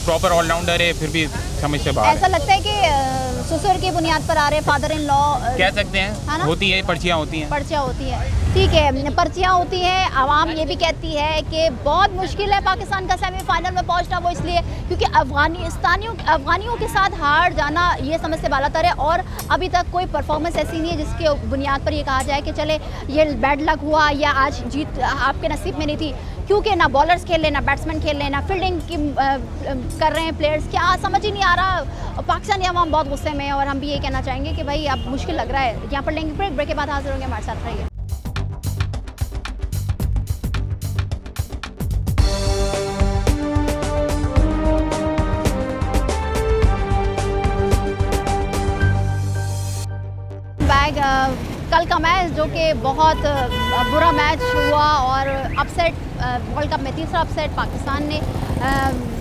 प्रॉपर ऑलराउंडर है, फिर भी समझ से बाहर। ऐसा लगता है कि ससुर की बुनियाद पर आ रहे, फादर इन लॉ कह सकते हैं, होती है, पर्चियाँ होती हैं, पर्चियाँ होती हैं। ठीक है, पर्चियाँ होती हैं। आवाम ये भी कहती है कि बहुत मुश्किल है पाकिस्तान का सेमीफाइनल में पहुंचना, वो इसलिए क्योंकि अफगानियों के साथ हार जाना ये समझ से बालातर है। और अभी तक कोई परफॉर्मेंस ऐसी नहीं है जिसके बुनियाद पर ये कहा जाए कि चले ये बैड लक हुआ या आज जीत आपके नसीब में नहीं थी, क्योंकि ना बॉलर्स खेल रहे, ना बैट्समैन खेल रहे, ना फील्डिंग की कर रहे हैं प्लेयर्स। क्या समझ ही नहीं आ रहा। पाकिस्तानी अवाम बहुत गुस्से में है, और हम भी ये कहना चाहेंगे कि भाई अब मुश्किल लग रहा है। यहाँ पर लेंगे ब्रेक के बाद हाजिर होंगे, हमारे साथ रहिए। कल का मैच जो कि बहुत बुरा मैच हुआ, और अपसेट, वर्ल्ड कप में तीसरा अपसेट पाकिस्तान ने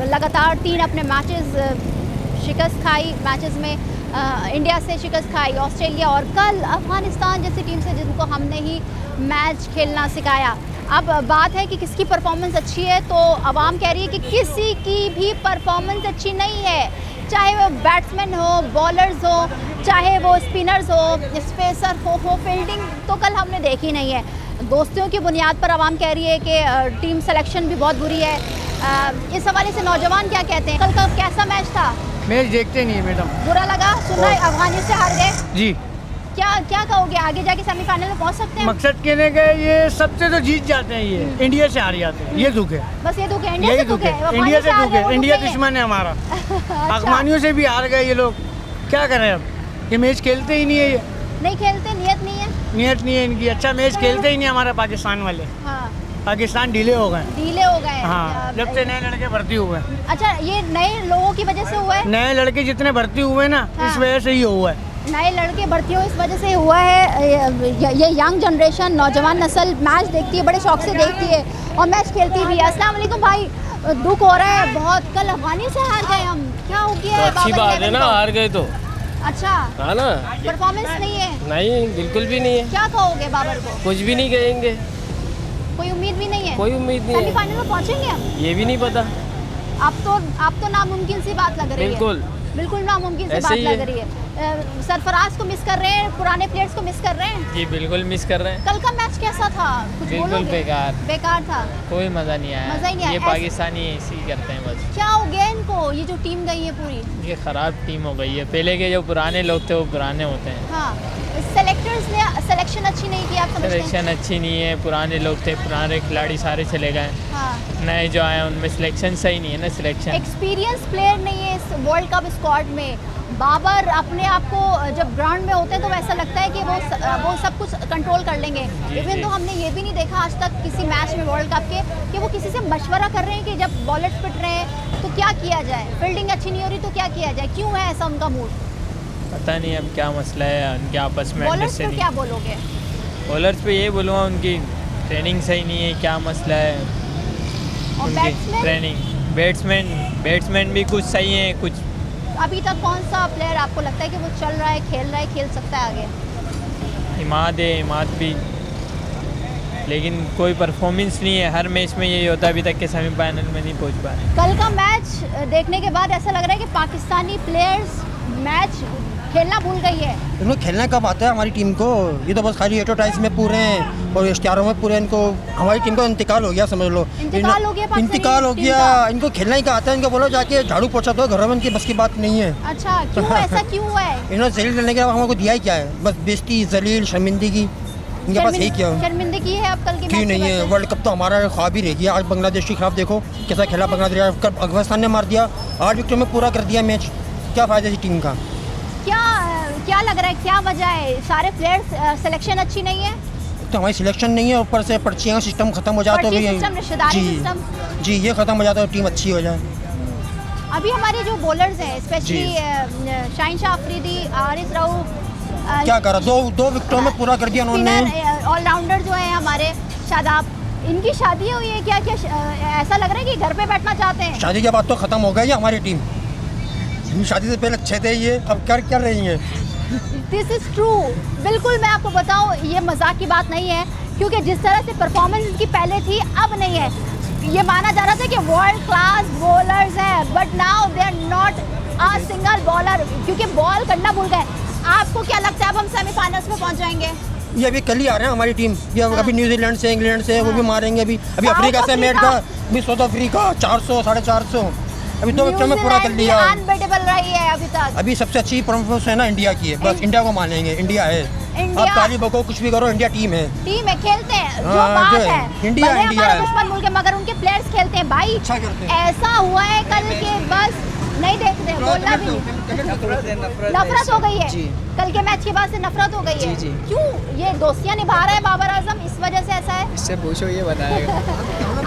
लगातार 3 अपने मैचेस शिकस्त खाई। मैचेस में इंडिया से शिकस्त खाई, ऑस्ट्रेलिया, और कल अफगानिस्तान जैसी टीम से जिनको हमने ही मैच खेलना सिखाया। अब बात है कि किसकी परफॉर्मेंस अच्छी है, तो अवाम कह रही है कि किसी की भी परफॉर्मेंस अच्छी नहीं है, चाहे वो बैट्समैन हो, बॉलर्स हो, चाहे वो स्पिनर्स हो, स्पेसर हो, फील्डिंग तो कल हमने देखी नहीं है। दोस्तियों की बुनियाद पर आवाम कह रही है कि टीम सिलेक्शन भी बहुत बुरी है। इस हवाले से नौजवान क्या कहते हैं? कल का कैसा मैच था? मैच देखते नहीं है मैडम। बुरा लगा सुनना, अफगानी से हार गए जी। क्या कहोगे, आगे जाके सेमीफाइनल में पहुंच सकते हैं? मकसद कहने के ये सबसे तो जीत जाते हैं, ये इंडिया से हार जाते हैं, ये दुख है। बस ये दुख है, इंडिया से दुख है, इंडिया से दुख है, इंडिया दुश्मन है हमारा। अफगानियों से भी हार गए ये लोग, क्या करें अब? ये मैच खेलते ही नहीं है, ये नहीं खेलते, नियत नहीं है इनकी। अच्छा मैच खेलते ही नहीं हमारे पाकिस्तान वाले। हाँ, पाकिस्तान ढीले हो गए। ढीले हो गए। हाँ, जब से नए लड़के भर्ती हुए। अच्छा, ये नए लोगों की वजह से हुआ है? नए लड़के जितने भर्ती हुए ना, हाँ। इस वजह से ही हुआ है। नए लड़के भर्ती हो इस वजह से हुआ है। ये यंग जनरेशन, नौजवान नस्ल मैच देखती है, बड़े शौक से देखती है और मैच खेलती भी है। अस्सलाम वालेकुम भाई, दुख हो रहा है बहुत, कल अफगानी से हार गए हम, क्या हो गया है? अच्छी बात है ना, हार गए तो। अच्छा, हाँ ना, परफॉर्मेंस नहीं है? नहीं, बिल्कुल भी नहीं है। क्या कहोगे बाबर को? कुछ भी नहीं कहेंगे, कोई उम्मीद भी नहीं है? कोई उम्मीद नहीं है। सेमीफाइनल में पहुंचेंगे हम? ये भी नहीं पता। अब तो नामुमकिन सी बात लग रही है। बिल्कुल बिल्कुल नामुमकिन सी ऐसे बात ही लग है। रही है। सरफराज को मिस कर रहे हैं, पुराने प्लेयर्स को मिस कर रहे हैं। जी बिल्कुल मिस कर रहे हैं। कल का मैच कैसा था? कुछ बिल्कुल बोलोगे? बेकार। बेकार था। कोई मज़ा नहीं आया। मज़ा ही नहीं आया। ये पाकिस्तानी ऐसे ही करते हैं बस। क्या हो गया इनको? ये जो टीम गई है पूरी, ये ख़राब टीम हो गई है। पहले के जो पुराने लोग थे वो पुराने होते हैं। हाँ, सेलेक्टर्स ने सिलेक्शन अच्छी नहीं की, आप समझते हैं? सिलेक्शन अच्छी नहीं है, पुराने लोग थे, पुराने खिलाड़ी सारे चले गए। हाँ, नए जो आए उनमें सिलेक्शन सही नहीं है ना, सिलेक्शन। एक्सपीरियंस प्लेयर नहीं है इस वर्ल्ड कप स्क्वाड में। बाबर अपने आप को जब ग्राउंड में होते हैं तो वैसा लगता है कि वो सब कुछ कंट्रोल कर लेंगे। इवन तो हमने ये भी नहीं देखा आज तक किसी मैच में वर्ल्ड कप के कि वो किसी से मशवरा कर रहे हैं कि जब बॉलर्स पिट रहे हैं तो क्या किया जाए, फील्डिंग अच्छी नहीं हो रही तो क्या किया जाए, क्यों है ऐसा उनका मूड? पता नहीं अब क्या मसला है उनके आपस में। बॉलर्स को क्या बोलोगे? बॉलर्स पे ये बोलूँगा उनकी ट्रेनिंग सही नहीं है, क्या मसला है और उनकी ट्रेनिंग। बैट्समैन भी कुछ सही है, कुछ। अभी तक कौन सा प्लेयर आपको लगता है कि वो चल रहा है, खेल सकता है आगे? इमाद भी, लेकिन कोई परफॉर्मेंस नहीं है। हर मैच में यही होता है अभी तक के सेमीफाइनल में नहीं पहुंच पाए। कल का मैच देखने के बाद ऐसा लग रहा है कि पाकिस्तानी प्लेयर्स मैच खेलना भूल गई है। इनको खेलना कब आता है हमारी टीम को? ये तो बस खाली एडवर्टाइज में पूरे हैं और इश्तिहारों में पूरे। इनको हमारी टीम का इंतकाल हो गया, समझ लो। इंतकाल हो गया, इंतकाल हो गया। इनको खेलना ही कहाँ आता है? इनको बोलो जाके झाड़ू पोछा दो, घरों में इनकी बस की बात नहीं है। अच्छा, क्यों ऐसा क्यों हुआ है? इन्होंने जलील करने के बाद हमको दिया ही क्या है? बस बेइज्जती, जलील, शर्मिंदगी, इनके पास यही क्या है? शर्मिंदगी है अब कल के क्यों मैच नहीं है? वर्ल्ड कप तो हमारा ख्वाब ही रह गया। आज बांग्लादेश के खिलाफ देखो कैसा खेला बांग्लादेश। कल अफगानिस्तान ने मार दिया, 8 विकेटों में पूरा कर दिया मैच। क्या फ़ायदा इस टीम का? क्या लग रहा है, क्या वजह है? सारे प्लेयर्स सिलेक्शन अच्छी नहीं है? तो हमारी सिलेक्शन नहीं है, ऊपर से पर्चियाँ सिस्टम खत्म हो जाता है। जी, ये खत्म हो जाता है, टीम अच्छी हो जाए। अभी हमारे जो बॉलर्स हैं, स्पेशली शाहीन शाह अफरीदी, आरिस रऊफ, क्या करा? दो विकेटों में पूरा कर दिया उन्होंने। ऑलराउंडर जो है हमारे शादाब, इनकी शादी हुई है क्या? ऐसा लग रहा है कि घर पे बैठना चाहते हैं? शादी के बाद तो खत्म हो गई हमारी टीम। शादी से पहले अच्छे थे ये, अब कर रही हैं। This is true. बिल्कुल, मैं आपको बताऊं, ये मजाक की बात नहीं है, क्योंकि जिस तरह से परफॉर्मेंस इनकी पहले थी अब नहीं है। ये माना जा रहा था कि वर्ल्ड क्लास बॉलर्स हैं, but now they are not a single bowler, क्योंकि बॉल करना भूल गए। आपको क्या लगता है अब हम सेमीफाइनल्स में पहुंच जाएंगे? ये अभी कल ही आ रहे हैं हमारी टीम। ये अभी न्यूजीलैंड से, इंग्लैंड से वो भी मारेंगे। अभी अफ्रीका से मैच का, अभी साउथ अफ्रीका 400 450, अभी 2 विकेट में पूरा कर लिया। अनबीटेबल रही है अभी तक। अभी सबसे अच्छी परफॉर्मेंस है ना इंडिया की है। बस इंडिया को मानेंगे, इंडिया है। आप ताली बको, कुछ भी करो, इंडिया टीम है। खेलते हैं, जो बात है। इंडिया है दुश्मन मुल्क है, मगर उनके प्लेयर्स खेलते हैं भाई। अच्छा करते हैं। ऐसा हुआ है कल के बस नहीं देखते, बोलना भी नहीं। नफरत हो गई है कल के मैच के बाद से, नफरत हो गई है। क्यों? ये दोस्तियां निभा रहा है बाबर आजम, इस वजह से ऐसा है? इससे पूछो, ये बताएगा।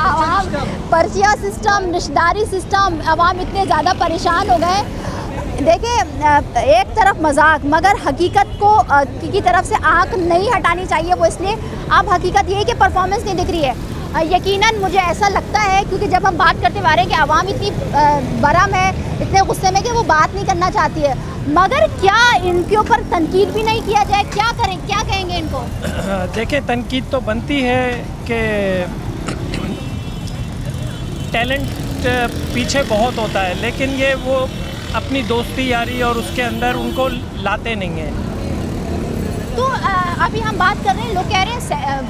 आवाम, पर्चिया सिस्टम, रिश्तेदारी सिस्टम, आवाम इतने ज़्यादा परेशान हो गए। देखिए, एक तरफ मजाक, मगर हकीकत को की तरफ से आंख नहीं हटानी चाहिए। वो इसलिए, अब हकीकत ये है कि परफॉर्मेंस नहीं दिख रही है। यकीनन मुझे ऐसा लगता है, क्योंकि जब हम बात करते आ रहे हैं कि आवाम इतनी बरम है, इतने गुस्से में कि वो बात नहीं करना चाहती है, मगर क्या इनके ऊपर तनकीद भी नहीं किया जाए? क्या करें, क्या कहेंगे इनको? देखें, तनकीद तो बनती है कि टैलेंट पीछे बहुत होता है, लेकिन ये वो अपनी दोस्ती यारी और उसके अंदर उनको लाते नहीं हैं। तो अभी हम बात कर रहे हैं, लोग कह रहे हैं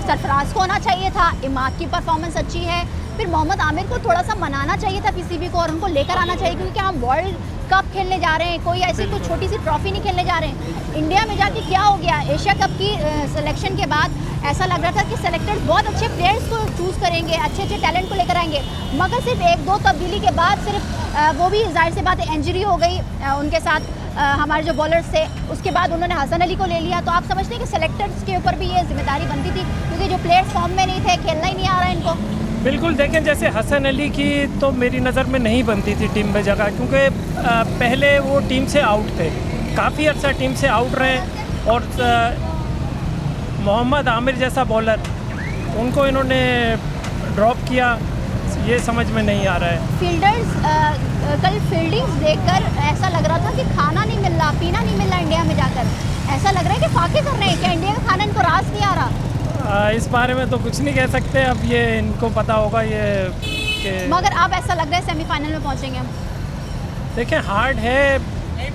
सरफराज को होना चाहिए था, इमाद की परफॉर्मेंस अच्छी है, फिर मोहम्मद आमिर को थोड़ा सा मनाना चाहिए था पीसीबी को, और उनको लेकर आना चाहिए, क्योंकि हम वर्ल्ड कप खेलने जा रहे हैं, कोई ऐसी कोई छोटी सी ट्रॉफी नहीं खेलने जा रहे हैं। इंडिया में जाके क्या हो गया? एशिया कप की सिलेक्शन के बाद ऐसा लग रहा था कि सेलेक्टर्स बहुत अच्छे प्लेयर्स को चूज़ करेंगे, अच्छे अच्छे टैलेंट को लेकर आएंगे, मगर सिर्फ 1-2 तब्दीली के बाद सिर्फ वो भी जाहिर सी बात है इंजरी हो गई उनके साथ हमारे जो बॉलर्स थे, उसके बाद उन्होंने हसन अली को ले लिया। तो आप समझते हैं कि सेलेक्टर्स के ऊपर भी ये जिम्मेदारी बनती थी, क्योंकि जो प्लेयर्स फॉर्म में नहीं थे, खेलना ही नहीं आ रहा है इनको? बिल्कुल देखें, जैसे हसन अली की तो मेरी नज़र में नहीं बनती थी टीम में जगह, क्योंकि पहले वो टीम से आउट थे, काफ़ी अर्सा टीम से आउट रहे। और मोहम्मद आमिर जैसा बॉलर, उनको इन्होंने ड्रॉप किया, ये समझ में नहीं आ रहा है। फील्डर्स कल फील्डिंग्स देखकर ऐसा लग रहा था कि खाना नहीं मिल रहा, पीना नहीं मिल रहा इंडिया में जाकर। ऐसा लग रहा है कि फाके कर रहे हैं, क्या इंडिया का खाना इनको रास नहीं आ रहा? इस बारे में तो कुछ नहीं कह सकते, अब ये इनको पता होगा ये कि। मगर अब ऐसा लग रहा है सेमीफाइनल में पहुंचेंगे हम। देखें, हार्ड है,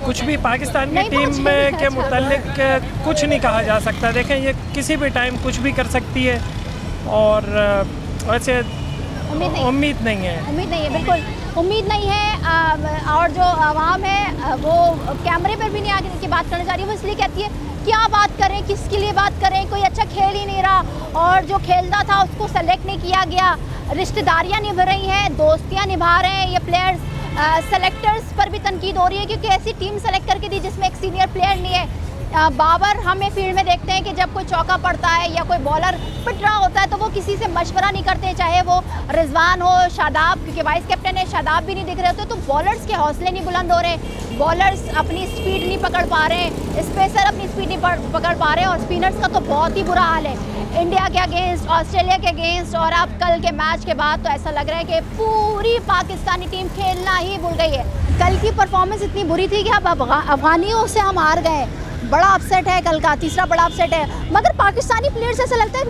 कुछ भी पाकिस्तान की टीम में के मुतालिक कुछ नहीं कहा जा सकता। देखें, ये किसी भी टाइम कुछ भी कर सकती है, और वैसे उम्मीद नहीं है, बिल्कुल उम्मीद नहीं है। और जो आवाम है वो कैमरे पर भी नहीं आगे की बात करने जा रही है, वो इसलिए कहती है क्या बात करें, किसके लिए बात करें, कोई अच्छा खेल ही नहीं रहा, और जो खेलता था उसको सेलेक्ट नहीं किया गया। रिश्तेदारियां निभा रही हैं, दोस्तियां निभा रहे हैं ये प्लेयर्स। सेलेक्टर्स पर भी तनकीद हो रही है क्योंकि ऐसी टीम सेलेक्ट करके दी जिसमें एक सीनियर प्लेयर नहीं है। बाबर हमें फील्ड में देखते हैं कि जब कोई चौका पड़ता है या कोई बॉलर पिट रहा होता है तो वो किसी से मशवरा नहीं करते, चाहे वो रिजवान हो, शादाब, क्योंकि वाइस कैप्टन है, शादाब भी नहीं दिख रहे होते, तो बॉलर्स के हौसले नहीं बुलंद हो रहे, बॉलर्स अपनी स्पीड नहीं पकड़ पा रहे, स्पेसर अपनी स्पीड नहीं पकड़ पा रहे, और स्पिनर्स का तो बहुत ही बुरा हाल है इंडिया के अगेंस्ट, ऑस्ट्रेलिया के अगेंस्ट। और अब कल के मैच के बाद तो ऐसा लग रहा है कि पूरी पाकिस्तानी टीम खेलना ही भूल गई है। कल की परफॉर्मेंस इतनी बुरी थी कि अब अफगानियों से हम हार गए, बड़ा अपसेट है कल का, तीसरा बड़ा अपसेट है। मगर पाकिस्तानी प्लेयर्स ऐसा लगता है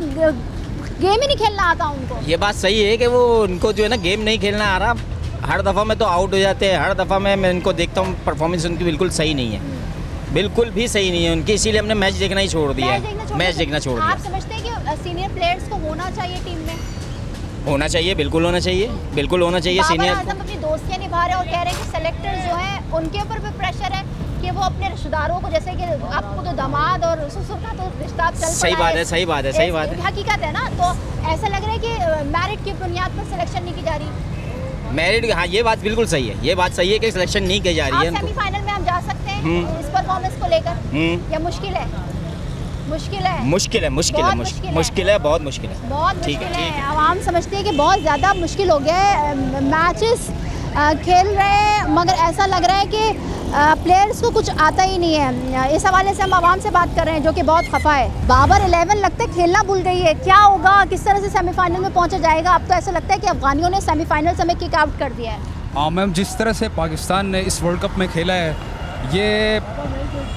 गेम ही नहीं खेलना आता उनको। ये बात सही है कि वो उनको जो है ना गेम नहीं खेलना आ रहा, हर दफ़ा में तो आउट हो जाते हैं, हर दफ़ा में मैं इनको देखता हूँ परफॉर्मेंस उनकी बिल्कुल सही नहीं है, बिल्कुल भी सही नहीं है उनकी, इसीलिए हमने मैच देखना ही छोड़ दिया है। मैच देखना छोड़ दिया। आप समझते हैं कि सीनियर प्लेयर्स को होना चाहिए टीम में? होना चाहिए, बिल्कुल होना चाहिए, बिल्कुल होना चाहिए सीनियर। बाबर आजम अपनी दोस्तियां निभा रहे हैं और कह रहे हैं कि सेलेक्टर्स जो हैं उनके ऊपर भी प्रेशर है कि वो अपने रिश्तेदारों को, जैसे कि आपको तो दामाद और ससुर का तो रिश्ता चल सही बात है, सही बात है, सही बात है, हकीकत है ना। तो ऐसा लग रहा है कि मेरिट की बुनियाद पर सिलेक्शन नहीं की जा रही। मेरिट, हाँ ये बात बिल्कुल सही है, ये बात सही है कि सिलेक्शन नहीं की जा रही है। सेमीफाइनल में हम जा सकते हैं इस परफॉर्मेंस को लेकर, या मुश्किल है? मुश्किल है, मुश्किल है, मुश्किल है, मुश्किल है, बहुत मुश्किल है, बहुत मुश्किल है। आवाम समझती है कि बहुत ज़्यादा मुश्किल हो गया है, मैचेस खेल रहे हैं मगर ऐसा लग रहा है कि प्लेयर्स को कुछ आता ही नहीं है। इस हवाले से हम आवाम से बात कर रहे हैं जो कि बहुत खफा है। बाबर 11 लगता है खेलना भूल गई है, क्या होगा, किस तरह से सेमीफाइनल में पहुंचा जाएगा? अब तो ऐसा लगता है कि अफगानियों ने सेमीफाइनल से हमें किक आउट कर दिया है। हाँ मैम, जिस तरह से पाकिस्तान ने इस वर्ल्ड कप में खेला है, ये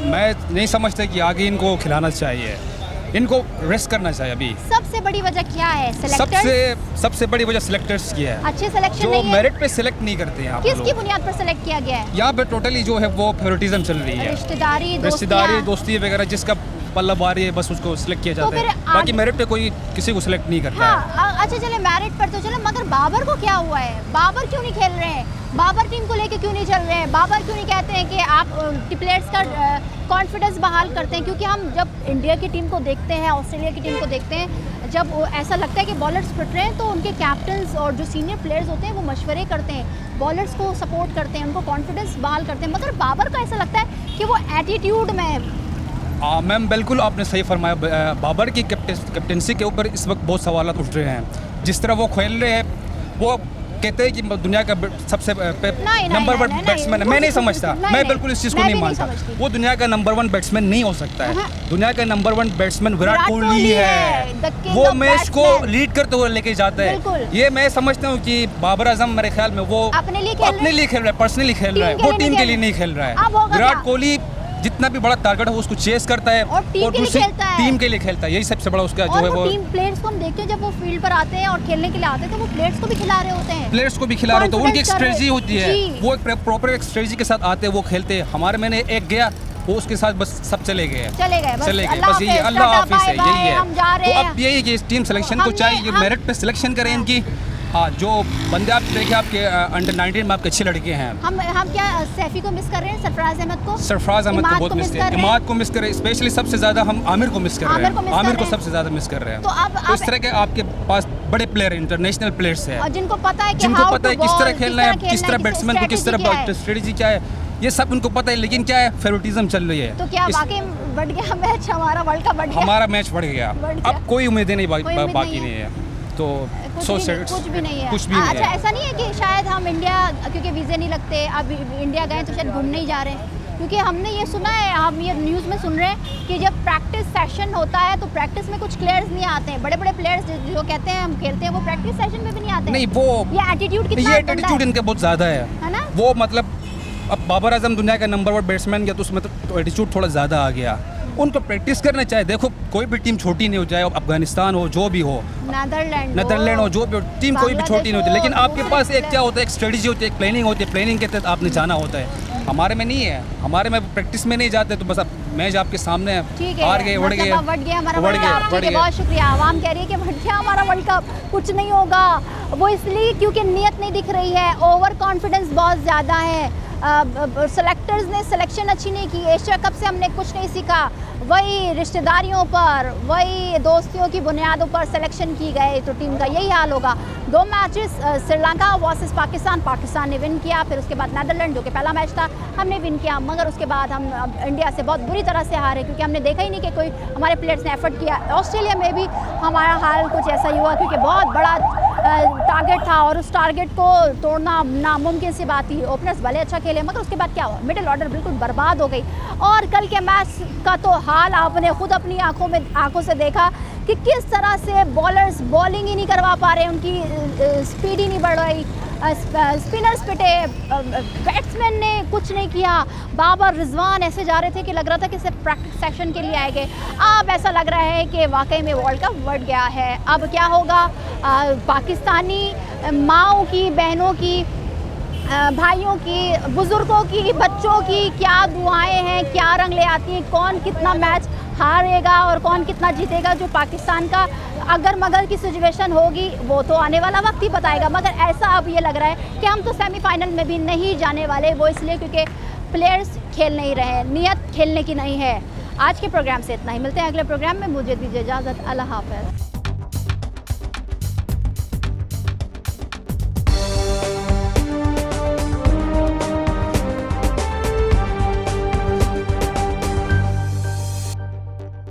मैं नहीं समझता कि आगे इनको खिलाना चाहिए, इनको रेस्ट करना चाहिए अभी। सबसे बड़ी वजह क्या है? सेलेक्टर्स? सबसे बड़ी वजह सिलेक्टर्स की है, अच्छे सिलेक्शन जो नहीं है। मेरिट पे सिलेक्ट नहीं करते हैं। किसकी बुनियाद पर सिलेक्ट किया गया है? यहाँ पे टोटली जो है वो फेवरेटिज्म चल रही है, रिश्तेदारी दोस्ती वगैरह, जिसका पल्ला बारी है बस उसको सिलेक्ट किया जाता है, बाकी मेरिट पे कोई किसी को सिलेक्ट नहीं करता है। अच्छा चले मेरिट पर तो चलो, मगर बाबर को क्या हुआ है? बाबर क्यों नहीं खेल रहे हैं? बाबर टीम को लेके क्यों नहीं चल रहे हैं? बाबर क्यों नहीं कहते हैं कि आप प्लेयर्स का कॉन्फिडेंस बहाल करते हैं? क्योंकि हम जब इंडिया की टीम को देखते हैं, ऑस्ट्रेलिया की टीम को देखते हैं, जब ऐसा लगता है कि बॉलर्स फिट रहे हैं तो उनके कैप्टन्स और जो सीनियर प्लेयर्स होते हैं वो मशवरे करते हैं, बॉलर्स को सपोर्ट करते हैं, उनको कॉन्फिडेंस बहाल करते हैं। मगर बाबर को ऐसा लगता है कि वो एटीट्यूड में है। मैम बिल्कुल आपने सही फरमाया, बाबर की कैप्टनसी के ऊपर इस वक्त बहुत सवाल उठ रहे हैं। जिस तरह वो खेल रहे हैं, वो कहते हैं कि दुनिया का सबसे नंबर 1 बैट्समैन है। मैं नहीं समझता, मैं बिल्कुल इस चीज़ को नहीं मानता। वो दुनिया का नंबर 1 बैट्समैन नहीं हो सकता है। दुनिया का नंबर 1 बैट्समैन विराट कोहली है, वो मैच को लीड करते हुए लेके जाता है। ये मैं समझता हूँ कि बाबर आजम मेरे ख्याल में वो अपने लिए खेल रहा है, पर्सनली खेल रहा है, वो टीम के लिए नहीं खेल रहा है। विराट कोहली जितना भी बड़ा टारगेट है उसको चेस करता है और दूसरी टीम के लिए खेलता है, यही सबसे बड़ा उसका जो है वो टीम प्लेयर्स को हम देखते हैं जब वो फील्ड पर आते हैं और खेलने के लिए आते हैं तो वो प्लेयर्स को भी खिला रहे होते हैं, प्लेयर्स को भी खिला रहे होते हैं, उनकी एक स्ट्रेटजी होती है, वो एक प्रॉपर एक स्ट्रेटजी के साथ आते हैं, वो खेलते हैं। हमारे मैंने एक गया वो उसके साथ बस सब चले गए बस यही अल्लाह हाफिज़ है, यही है। तो अब यही कि टीम सिलेक्शन को चाहिए मेरिट पे सिलेक्शन करें इनकी। हाँ, जो बंदे आप देखे आपके अंडर 19 में आपके अच्छे लड़के हैं। हम क्या सैफी को मिस कर रहे हैं, सरफराज अहमद को बहुत मिस कर रहे हैं, इमाद को मिस कर रहे हैं, स्पेशली सबसे ज़्यादा हम आमिर को मिस कर रहे हैं, आमिर को सबसे ज़्यादा मिस कर रहे हैं। तो इस तरह के आपके पास बड़े प्लेयर, इंटरनेशनल प्लेयर्स हैं जिनको पता है किस तरह खेलना है, किस तरह बैट्समैन को किस तरह स्ट्रेटजी क्या है, ये सब उनको पता है। लेकिन क्या है, फेवरेटिज्म चल रही है। तो क्या वाकई बढ़ गया मैच, हमारा वर्ल्ड कप बढ़ गया, हमारा मैच बढ़ गया। अब कोई उम्मीदें नहीं बाकी नहीं है। तो कुछ भी नहीं है। कुछ भी नहीं अच्छा, है। ऐसा नहीं है कि शायद हम इंडिया, क्योंकि वीज़े नहीं लगते, अब इंडिया गए तो शायद घूमने ही जा रहे हैं, क्योंकि हमने ये सुना है, हम ये न्यूज़ में सुन रहे हैं कि जब प्रैक्टिस सेशन होता है तो प्रैक्टिस में कुछ प्लेयर्स नहीं आते हैं, बड़े बड़े प्लेयर्स जो कहते हैं हम खेलते हैं, वो प्रैक्टिस सेशन में भी नहीं आते। नहीं, वो ये एटीट्यूड कितना ये गंदा एटीट्यूड है। इनके बहुत ज़्यादा है ना? वो मतलब अब बाबर आजम दुनिया का नंबर 1 बैट्समैन गया तो उसमें तो एटीट्यूड थोड़ा ज़्यादा आ गया। उनको प्रैक्टिस करना चाहिए। देखो कोई भी टीम छोटी नहीं हो, चाहे अफगानिस्तान हो, जो भी हो, नेदरलैंड हो, जो भी हो, टीम कोई भी छोटी नहीं होती, लेकिन आपके पास एक क्या होता है, एक स्ट्रेटजी होती है, एक प्लानिंग होती है, प्लानिंग के तहत आपने जाना होता है। हमारे में नहीं है, हमारे में प्रैक्टिस में नहीं जाते, तो बस अब मैच आपके सामने है, हार गए, उड़ गए, बढ़ गया हमारा वर्ल्ड कप। ठीक है, बहुत शुक्रिया। आवाम कह रही है कि बढ़ गया हमारा वर्ल्ड कप, कुछ नहीं होगा। वो इसलिए क्योंकि नीयत नहीं दिख रही है, ओवर कॉन्फिडेंस बहुत ज़्यादा है। सेलेक्टर्स ने सिलेक्शन अच्छी नहीं की। एशिया कप से हमने कुछ नहीं सीखा, वही रिश्तेदारियों पर, वही दोस्तियों की बुनियादों पर सिलेक्शन की गए, तो टीम का यही हाल होगा। 2 मैचेस श्रीलंका वर्सेस पाकिस्तान, पाकिस्तान ने विन किया, फिर उसके बाद नेदरलैंड जो कि पहला मैच था हमने विन किया, मगर उसके बाद हम इंडिया से बहुत बुरी तरह से हारे, क्योंकि हमने देखा ही नहीं कि कोई हमारे प्लेयर्स ने एफर्ट किया। ऑस्ट्रेलिया में भी हमारा हाल कुछ ऐसा ही हुआ, क्योंकि बहुत बड़ा टारगेट था और उस टारगेट को तोड़ना नामुमकिन सी बात थी। ओपनर्स भले अच्छा खेले, मगर उसके बाद क्या हुआ, मिडिल ऑर्डर बिल्कुल बर्बाद हो गई। और कल के मैच का तो हाल आपने खुद अपनी आंखों से देखा कि किस तरह से बॉलर्स बॉलिंग ही नहीं करवा पा रहे, उनकी स्पीड ही नहीं बढ़ रही, स्पिनर्स पिटे, बैट्समैन ने कुछ नहीं किया। बाबर, रिजवान ऐसे जा रहे थे कि लग रहा था कि सिर्फ प्रैक्टिस सेशन के लिए आए गए। अब ऐसा लग रहा है कि वाकई में वर्ल्ड कप बढ़ गया है। अब क्या होगा, पाकिस्तानी माँओं की, बहनों की, भाइयों की, बुज़ुर्गों की, बच्चों की क्या दुआएं हैं, क्या रंग ले आती हैं, कौन कितना मैच हारेगा और कौन कितना जीतेगा। जो पाकिस्तान का अगर मगर की सिचुएशन होगी वो तो आने वाला वक्त ही बताएगा, मगर ऐसा अब ये लग रहा है कि हम तो सेमीफाइनल में भी नहीं जाने वाले। वो इसलिए क्योंकि प्लेयर्स खेल नहीं रहे, नीयत खेलने की नहीं है। आज के प्रोग्राम से इतना ही, मिलते हैं अगले प्रोग्राम में, मुझे दीजिए इजाज़त, अल्लाह हाफ़िज़।